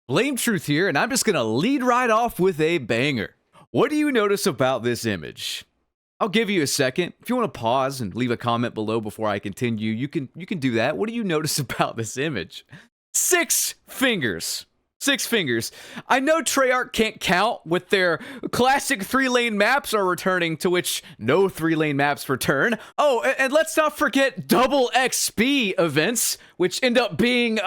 Blame Truth here, and I'm just gonna lead right off with a banger. What do you notice about this image? I'll give you a second. If you want to pause and leave a comment below before I continue, you can do that. What do you notice about this image? 6 fingers. 6 fingers. I know Treyarch can't count with their classic 3-lane maps are returning, to which no 3-lane maps return. Oh, and let's not forget double XP events, which end up being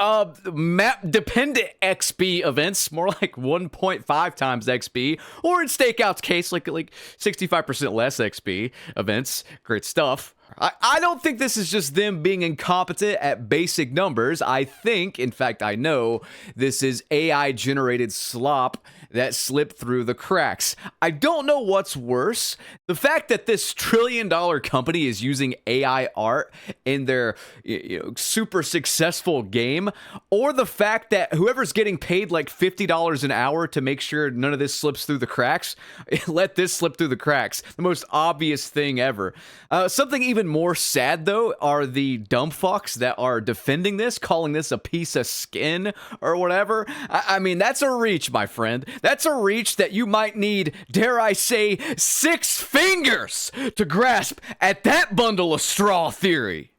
map-dependent XP events, more like 1.5 times XP, or in Stakeout's case, like 65% less XP events. Great stuff. I don't think this is just them being incompetent at basic numbers. I think, in fact, I know, this is AI-generated slop that slipped through the cracks. I don't know what's worse. The fact that this trillion-dollar company is using AI art in their super successful game, or the fact that whoever's getting paid like $50 an hour to make sure none of this slips through the cracks, let this slip through the cracks. The most obvious thing ever. Something even more sad, though, are the dumb fucks that are defending this, calling this a piece of skin or whatever. I mean, that's a reach, my friend. That's a reach that you might need, dare I say, 6 fingers to grasp at that bundle of straw theory.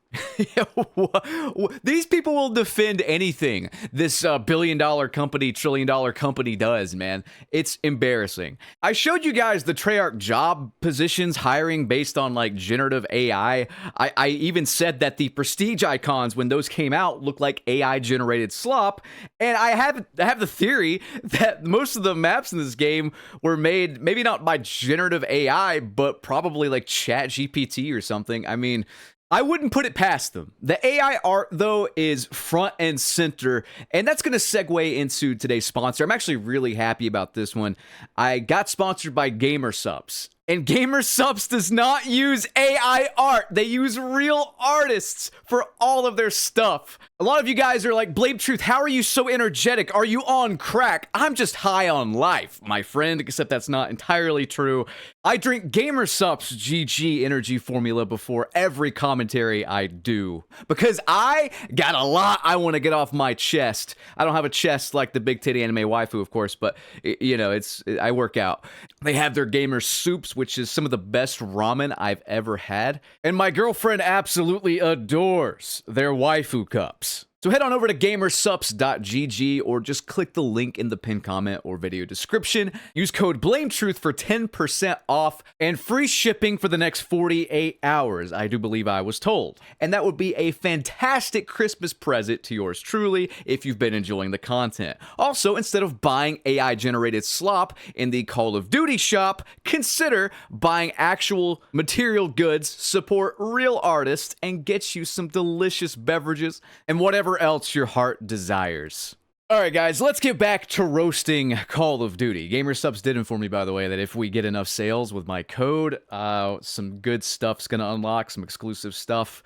These people will defend anything this billion-dollar company, trillion-dollar company does, man. It's embarrassing. I showed you guys the Treyarch job positions hiring based on like generative AI. I even said that the prestige icons, when those came out, looked like AI-generated slop. And I have the theory that most of the maps in this game were made, maybe not by generative AI, but probably like ChatGPT or something. I mean, I wouldn't put it past them. The AI art, though, is front and center, and that's going to segue into today's sponsor. I'm actually really happy about this one. I got sponsored by GamerSupps, and GamerSupps does not use AI art. They use real artists for all of their stuff. A lot of you guys are like, Blame Truth, how are you so energetic? Are you on crack? I'm just high on life, my friend, except that's not entirely true. I drink GamerSupps GG energy formula before every commentary I do, because I got a lot I want to get off my chest. I don't have a chest like the big titty anime waifu, of course, but you know, I work out. They have their Gamer Soups, which is some of the best ramen I've ever had, and my girlfriend absolutely adores their waifu cups. So head on over to gamersupps.gg or just click the link in the pinned comment or video description. Use code BLAMETRUTH for 10% off and free shipping for the next 48 hours, I do believe I was told. And that would be a fantastic Christmas present to yours truly if you've been enjoying the content. Also, instead of buying AI-generated slop in the Call of Duty shop, consider buying actual material goods, support real artists, and get you some delicious beverages and whatever else your heart desires. Alright guys, let's get back to roasting Call of Duty. GamerSupps did inform me, by the way, that if we get enough sales with my code, some good stuff's gonna unlock, some exclusive stuff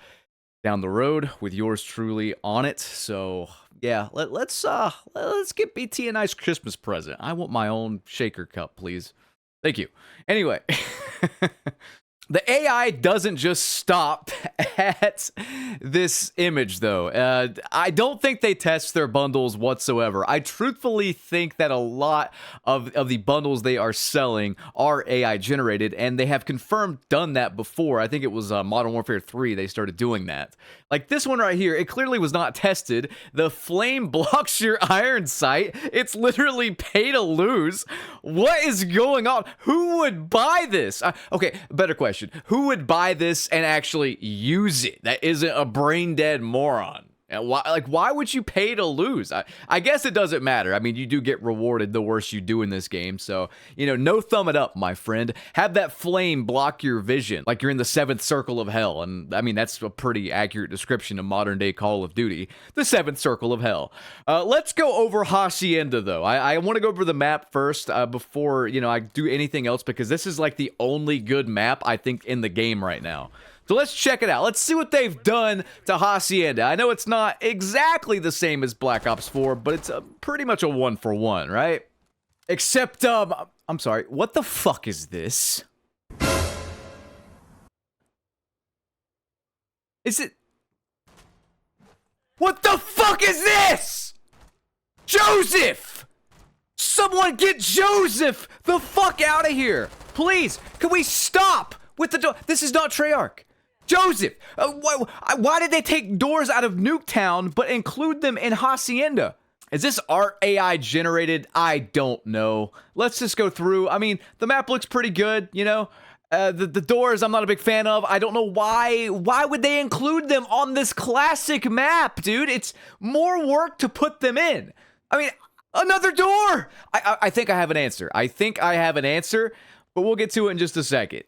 down the road with yours truly on it. So yeah, let's get BT a nice Christmas present. I want my own shaker cup, please. Thank you. Anyway, the AI doesn't just stop at this image, though. I don't think they test their bundles whatsoever. I truthfully think that a lot of the bundles they are selling are AI generated, and they have confirmed done that before. I think it was Modern Warfare 3 they started doing that. Like this one right here, it clearly was not tested. The flame blocks your iron sight. It's literally pay to lose. What is going on? Who would buy this? Okay, better question. Who would buy this and actually use it? That isn't a brain dead moron. And why would you pay to lose? I guess it doesn't matter. I mean, you do get rewarded the worse you do in this game. So, you know, no thumb it up, my friend. Have that flame block your vision like you're in the 7th circle of hell. And I mean, that's a pretty accurate description of modern day Call of Duty. The 7th circle of hell. Let's go over Hacienda, though. I want to go over the map first before, you know, I do anything else, because this is like the only good map, I think, in the game right now. So let's check it out. Let's see what they've done to Hacienda. I know it's not exactly the same as Black Ops 4, but it's pretty much a 1-for-1, right? Except, I'm sorry, what the fuck is this? Is it... What the fuck is this? Joseph! someone get Joseph the fuck out of here? Please, can we stop with the door? This is not Treyarch. Joseph, why did they take doors out of Nuketown but include them in Hacienda? Is this art AI generated? I don't know. Let's just go through. I mean, the map looks pretty good, you know? The doors I'm not a big fan of. I don't know why. Why would they include them on this classic map, dude? It's more work to put them in. I mean, another door! I think I have an answer. But we'll get to it in just a second.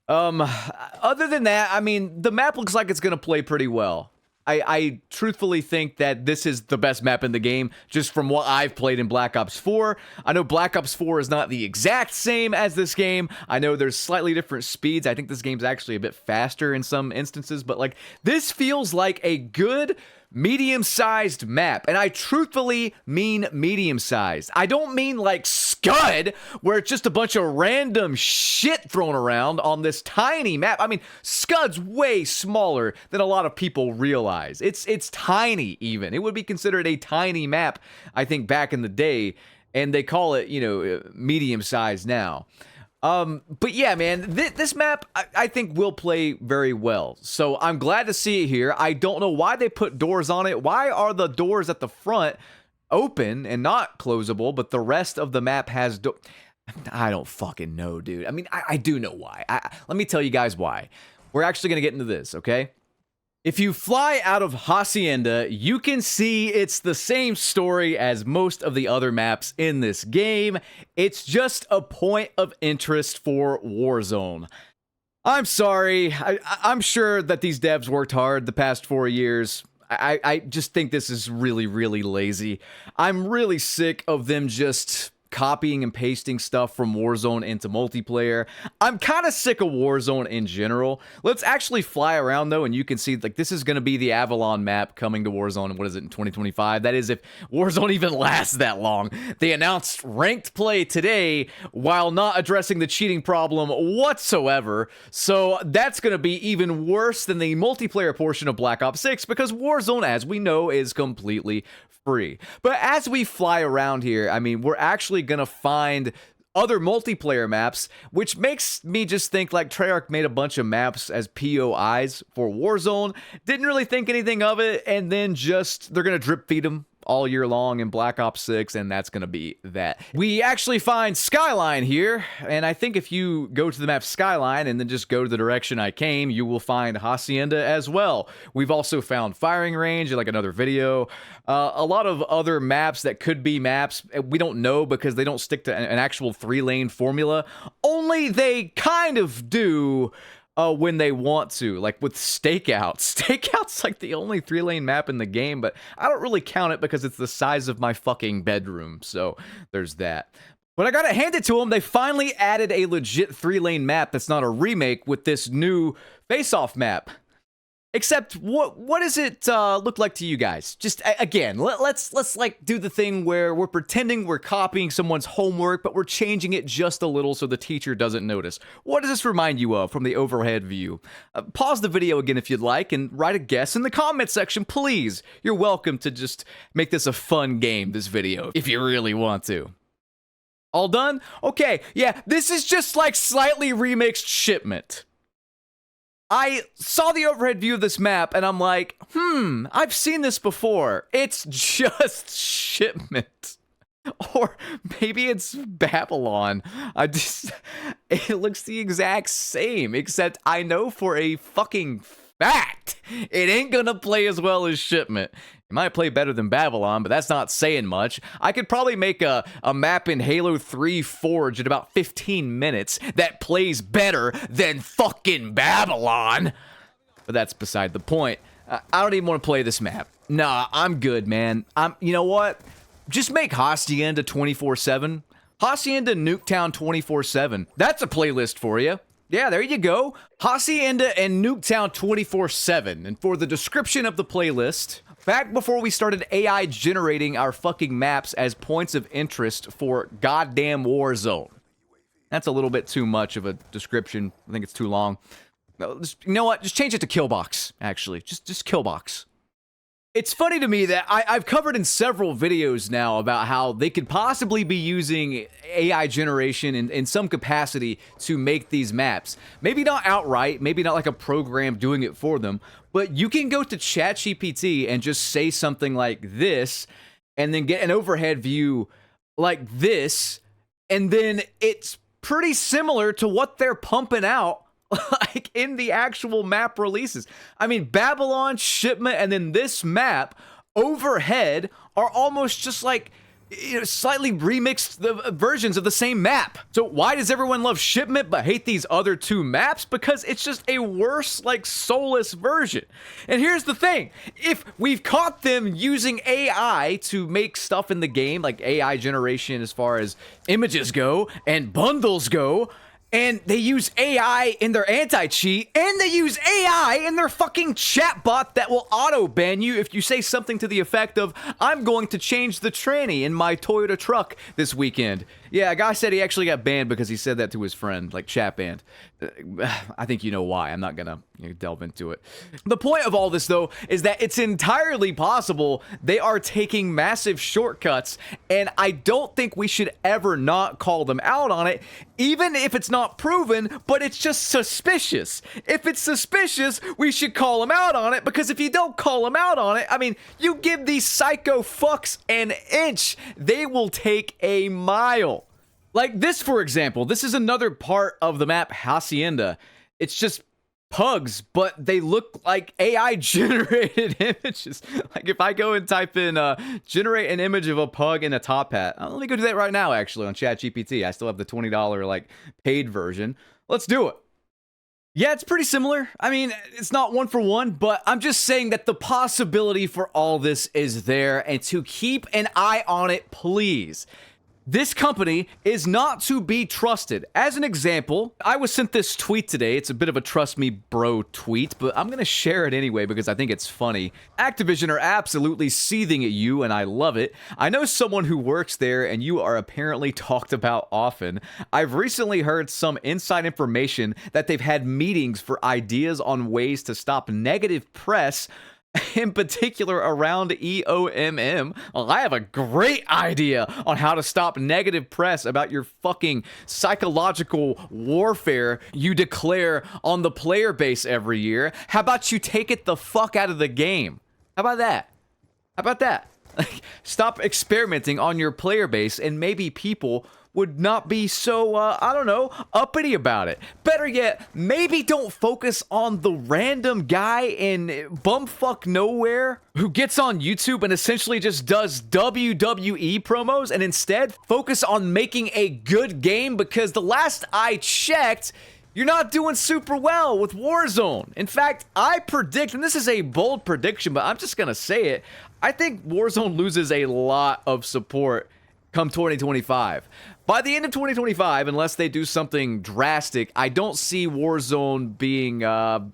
Other than that, I mean, the map looks like it's gonna play pretty well. I truthfully think that this is the best map in the game, just from what I've played in Black Ops 4. I know Black Ops 4 is not the exact same as this game. I know there's slightly different speeds. I think this game's actually a bit faster in some instances, but like, this feels like a good medium-sized map, and I truthfully mean medium-sized. I don't mean like Scud, where it's just a bunch of random shit thrown around on this tiny map. I mean, Scud's way smaller than a lot of people realize. It's tiny even. It would be considered a tiny map, I think, back in the day, and they call it, you know, medium-sized now. But yeah, man, this map, I think will play very well. So I'm glad to see it here. I don't know why they put doors on it. Why are the doors at the front open and not closable, but the rest of the map has I don't fucking know, dude. I mean, I do know why. Let me tell you guys why. We're actually going to get into this, okay? If you fly out of Hacienda, you can see it's the same story as most of the other maps in this game. It's just a point of interest for Warzone. I'm sorry. I'm sure that these devs worked hard the past 4 years. I just think this is really, really lazy. I'm really sick of them just copying and pasting stuff from Warzone into multiplayer. I'm kind of sick of Warzone in general. Let's actually fly around though, and you can see like this is going to be the Avalon map coming to Warzone. What is it, in 2025? That is if Warzone even lasts that long. They announced ranked play today while not addressing the cheating problem whatsoever. So that's going to be even worse than the multiplayer portion of Black Ops 6 because Warzone, as we know, is completely free. But as we fly around here, I mean, we're actually gonna find other multiplayer maps, which makes me just think like Treyarch made a bunch of maps as POIs for Warzone, didn't really think anything of it, and then just they're gonna drip feed them all year long in Black Ops 6, and that's gonna be that. We actually find Skyline here, and I think if you go to the map Skyline and then just go to the direction I came, you will find Hacienda as well. We've also found Firing Range, like another video. A lot of other maps that could be maps, we don't know because they don't stick to an actual 3-lane formula. Only they kind of do when they want to, like with Stakeout. Stakeout's like the only 3-lane map in the game, but I don't really count it because it's the size of my fucking bedroom, so there's that. But I gotta hand it to them, they finally added a legit 3-lane map that's not a remake with this new face-off map. Except, what does it look like to you guys? Just, again, let's like do the thing where we're pretending we're copying someone's homework, but we're changing it just a little so the teacher doesn't notice. What does this remind you of from the overhead view? Pause the video again if you'd like, and write a guess in the comment section, please. You're welcome to just make this a fun game, this video, if you really want to. All done? Okay, yeah, this is just like slightly remixed Shipment. I saw the overhead view of this map, and I'm like, I've seen this before. It's just Shipment. Or maybe it's Babylon. It looks the exact same, except I know for a fucking fact it ain't gonna play as well as Shipment. It might play better than Babylon, but that's not saying much. I could probably make a map in Halo 3 Forge in about 15 minutes that plays better than fucking Babylon. But that's beside the point. I don't even want to play this map. Nah, I'm good, man. You know what? Just make Hacienda 24/7. Hacienda Nuketown 24/7. That's a playlist for you. Yeah, there you go. Hacienda and Nuketown 24/7. And for the description of the playlist, back before we started AI generating our fucking maps as points of interest for goddamn Warzone. That's a little bit too much of a description. I think it's too long. You know what? Just change it to Killbox, actually. Just Killbox. It's funny to me that I've covered in several videos now about how they could possibly be using AI generation in some capacity to make these maps. Maybe not outright, maybe not like a program doing it for them, but you can go to ChatGPT and just say something like this, and then get an overhead view like this, and then it's pretty similar to what they're pumping out like in the actual map releases. I mean, Babylon, Shipment, and then this map overhead are almost just like, you know, slightly remixed the versions of the same map. So why does everyone love Shipment but hate these other two maps? Because it's just a worse, like, soulless version. And here's the thing. If we've caught them using AI to make stuff in the game, like AI generation as far as images go and bundles go, and they use AI in their anti-cheat, and they use AI in their fucking chatbot that will auto-ban you if you say something to the effect of, I'm going to change the tranny in my Toyota truck this weekend. Yeah, a guy said he actually got banned because he said that to his friend, like chat banned. I think you know why. I'm not gonna delve into it. The point of all this, though, is that it's entirely possible they are taking massive shortcuts, and I don't think we should ever not call them out on it, even if it's not proven, but it's just suspicious. If it's suspicious, we should call them out on it, because if you don't call them out on it, I mean, you give these psycho fucks an inch, they will take a mile. Like this, for example, this is another part of the map Hacienda. It's just pugs, but they look like AI generated images. Like if I go and type in generate an image of a pug in a top hat. Let me go do that right now, actually, on ChatGPT. I still have the $20 like paid version. Let's do it. Yeah, it's pretty similar. I mean, it's not one for one, but I'm just saying that the possibility for all this is there, and to keep an eye on it, please. This company is not to be trusted. As an example, I was sent this tweet today. It's a bit of a trust me bro tweet, but I'm gonna share it anyway because I think it's funny. Activision are absolutely seething at you, and I love it. I know someone who works there, and you are apparently talked about often. I've recently heard some inside information that they've had meetings for ideas on ways to stop negative press, in particular around EOMM. Well, I have a great idea on how to stop negative press about your fucking psychological warfare you declare on the player base every year. How about you take it the fuck out of the game? How about that? How about that? Stop experimenting on your player base, and maybe people would not be so, I don't know, uppity about it. Better yet, maybe don't focus on the random guy in bumfuck nowhere who gets on YouTube and essentially just does WWE promos, and instead focus on making a good game, because the last I checked, you're not doing super well with Warzone. In fact, I predict, and this is a bold prediction, but I'm just gonna say it, I think Warzone loses a lot of support come 2025. By the end of 2025, unless they do something drastic, I don't see Warzone being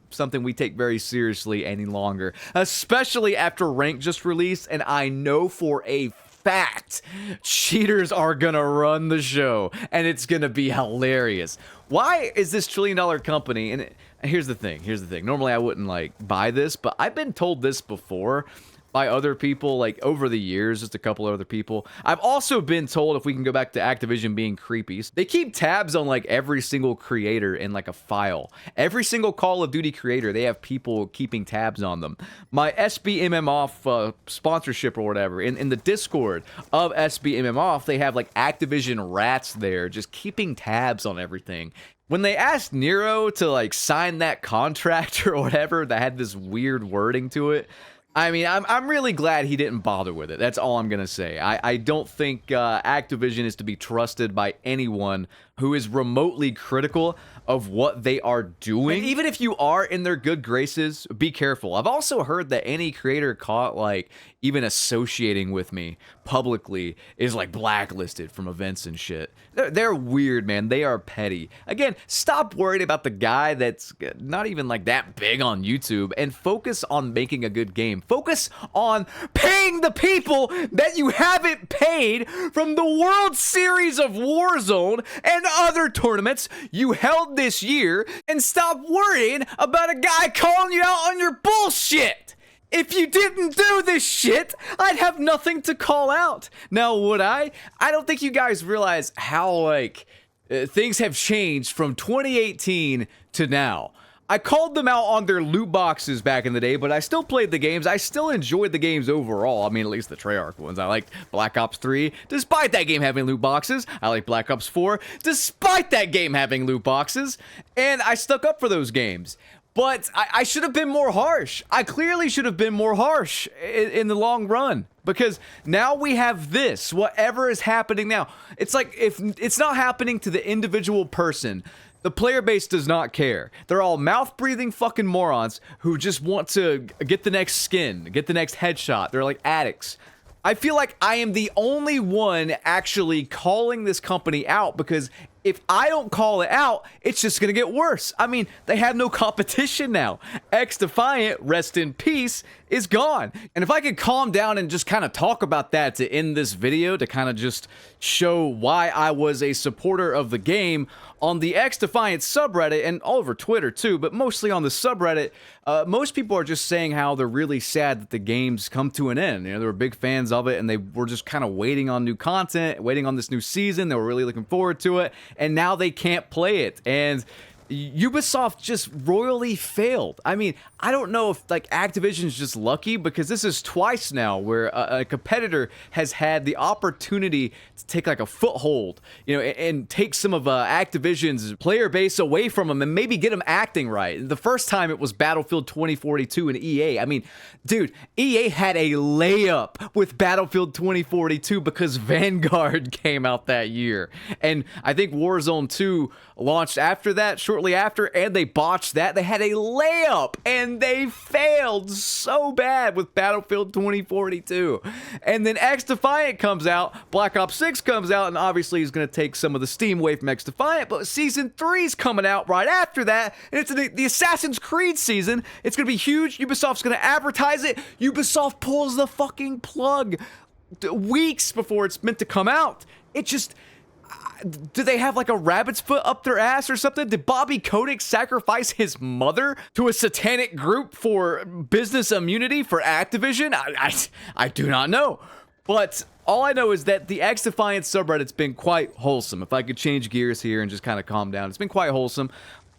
something we take very seriously any longer, especially after Rank just released, and I know for a fact cheaters are gonna run the show, and it's gonna be hilarious. Why is this $1 trillion company, and here's the thing, normally I wouldn't like buy this, but I've been told this before by other people, like over the years, just a couple of other people. I've also been told, if we can go back to Activision being creepy, they keep tabs on like every single creator in like a file. Every single Call of Duty creator, they have people keeping tabs on them. My SBMM off sponsorship or whatever, in the Discord of SBMM off, they have like Activision rats there just keeping tabs on everything. When they asked Nero to like sign that contract or whatever that had this weird wording to it, I mean, I'm really glad he didn't bother with it. That's all I'm going to say. I don't think Activision is to be trusted by anyone who is remotely critical of what they are doing. And even if you are in their good graces, be careful. I've also heard that any creator caught like even associating with me publicly is like blacklisted from events and shit. They're weird, man. They are petty. Again, stop worrying about the guy that's not even like that big on YouTube, and focus on making a good game. Focus on paying the people that you haven't paid from the World Series of Warzone and other tournaments you held this year, and stop worrying about a guy calling you out on your bullshit. If you didn't do this shit, I'd have nothing to call out. Now, would I? I don't think you guys realize how, like, things have changed from 2018 to now. I called them out on their loot boxes back in the day, but I still played the games. I still enjoyed the games overall. I mean, at least the Treyarch ones. I liked Black Ops 3, despite that game having loot boxes. I like Black Ops 4, despite that game having loot boxes. And I stuck up for those games. But I should have been more harsh. I clearly should have been more harsh in the long run. Because now we have this, whatever is happening now. It's like, if it's not happening to the individual person, the player base does not care. They're all mouth-breathing fucking morons who just want to get the next skin, get the next headshot. They're like addicts. I feel like I am the only one actually calling this company out, because if I don't call it out, it's just gonna get worse. I mean, they have no competition now. XDefiant, rest in peace, is gone. And if I could calm down and just kind of talk about that to end this video, to kind of just show why I was a supporter of the game on the XDefiant subreddit and all over Twitter too, but mostly on the subreddit, most people are just saying how they're really sad that the game's come to an end. You know, they were big fans of it and they were just kind of waiting on new content, waiting on this new season. They were really looking forward to it, and now they can't play it. And Ubisoft just royally failed. I mean, I don't know if like Activision's just lucky, because this is twice now where a competitor has had the opportunity to take like a foothold, you know, and take some of Activision's player base away from them and maybe get them acting right. The first time it was Battlefield 2042 and EA. I mean, dude, EA had a layup with Battlefield 2042 because Vanguard came out that year. And I think Warzone 2 launched after that, shortly after, and they botched that. They had a layup and they failed so bad with Battlefield 2042. And then XDefiant comes out, Black Ops 6 comes out, and obviously he's going to take some of the steam away from XDefiant, but Season 3's coming out right after that, and it's the Assassin's Creed season. It's going to be huge. Ubisoft's going to advertise it. Ubisoft pulls the fucking plug weeks before it's meant to come out. It just... Do they have like a rabbit's foot up their ass or something? Did Bobby Kotick sacrifice his mother to a satanic group for business immunity for Activision? I do not know. But all I know is that the XDefiant subreddit's been quite wholesome. If I could change gears here and just kind of calm down, it's been quite wholesome.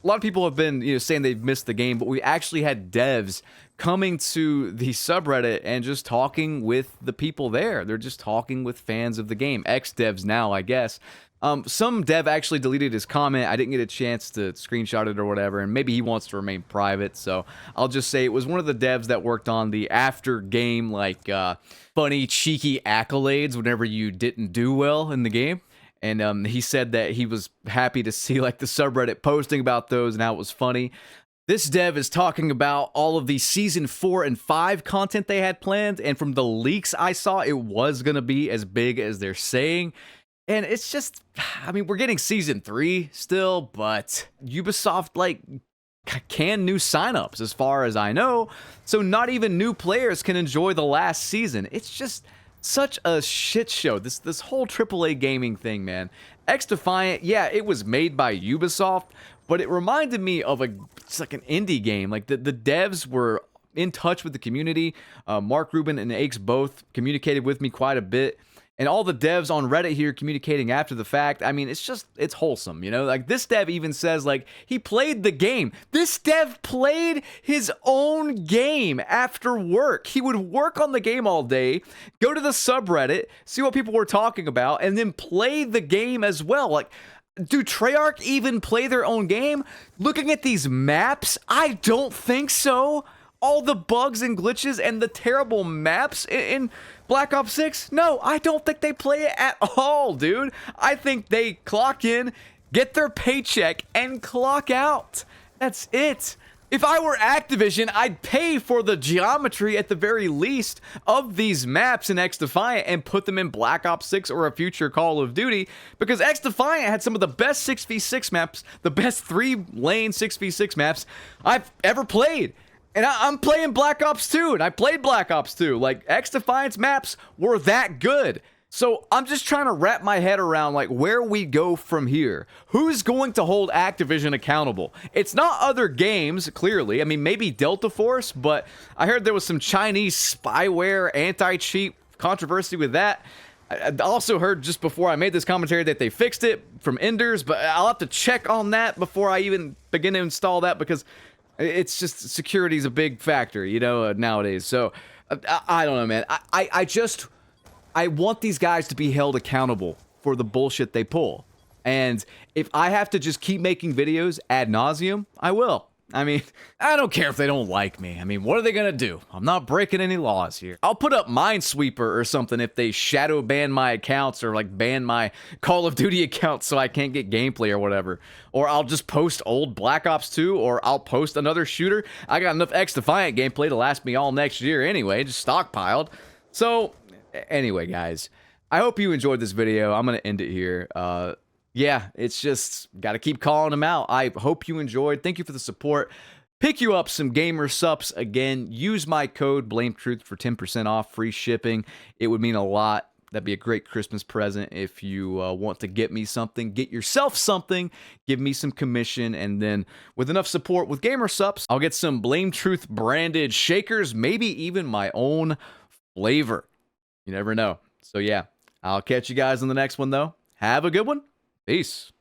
A lot of people have been, you know, saying they've missed the game, but we actually had devs coming to the subreddit and just talking with the people there. They're just talking with fans of the game. Ex-devs now, I guess. Some dev actually deleted his comment. I didn't get a chance to screenshot it or whatever, and maybe he wants to remain private, so I'll just say it was one of the devs that worked on the after game, like, funny, cheeky accolades whenever you didn't do well in the game. And he said that he was happy to see like the subreddit posting about those and how it was funny. This dev is talking about all of the Season 4 and 5 content they had planned, and from the leaks I saw, it was going to be as big as they're saying. And it's just, I mean, we're getting Season 3 still, but Ubisoft, like, canned new signups as far as I know, so not even new players can enjoy the last season. It's just such a shit show, this whole AAA gaming thing, man. XDefiant, yeah, it was made by Ubisoft, but it reminded me of it's like an indie game. Like, the devs were in touch with the community. Mark Rubin and Aches both communicated with me quite a bit. And all the devs on Reddit here communicating after the fact, I mean, it's wholesome, you know? Like, this dev even says, like, he played the game. This dev played his own game after work. He would work on the game all day, go to the subreddit, see what people were talking about, and then play the game as well. Like, do Treyarch even play their own game? Looking at these maps, I don't think so. All the bugs and glitches and the terrible maps in Black Ops 6? No, I don't think they play it at all, dude. I think they clock in, get their paycheck, and clock out. That's it. If I were Activision, I'd pay for the geometry at the very least of these maps in XDefiant and put them in Black Ops 6 or a future Call of Duty, because XDefiant had some of the best 6v6 maps, the best 3-lane 6v6 maps I've ever played. And I'm playing Black Ops 2, and I played Black Ops 2. Like, XDefiant's maps were that good. So I'm just trying to wrap my head around like where we go from here. Who's going to hold Activision accountable? It's not other games, clearly. I mean, maybe Delta Force, but I heard there was some Chinese spyware anti-cheat controversy with that. I also heard just before I made this commentary that they fixed it from Enders, but I'll have to check on that before I even begin to install that because it's just security is a big factor, you know, nowadays. So I don't know, man. I want these guys to be held accountable for the bullshit they pull. And if I have to just keep making videos ad nauseum, I will. I mean, I don't care if they don't like me. I mean, what are they gonna do? I'm not breaking any laws here. I'll put up Minesweeper or something if they shadow ban my accounts or like ban my Call of Duty accounts so I can't get gameplay or whatever. Or I'll just post old Black Ops 2 or I'll post another shooter. I got enough X-Defiant gameplay to last me all next year anyway, just stockpiled. So, anyway, guys, I hope you enjoyed this video. I'm going to end it here. Yeah, it's just got to keep calling them out. I hope you enjoyed. Thank you for the support. Pick you up some gamer subs again. Use my code BlameTruth for 10% off free shipping. It would mean a lot. That'd be a great Christmas present if you want to get me something. Get yourself something. Give me some commission. And then with enough support with gamer subs, I'll get some BlameTruth branded shakers. Maybe even my own flavor. You never know. So yeah, I'll catch you guys on the next one though. Have a good one. Peace.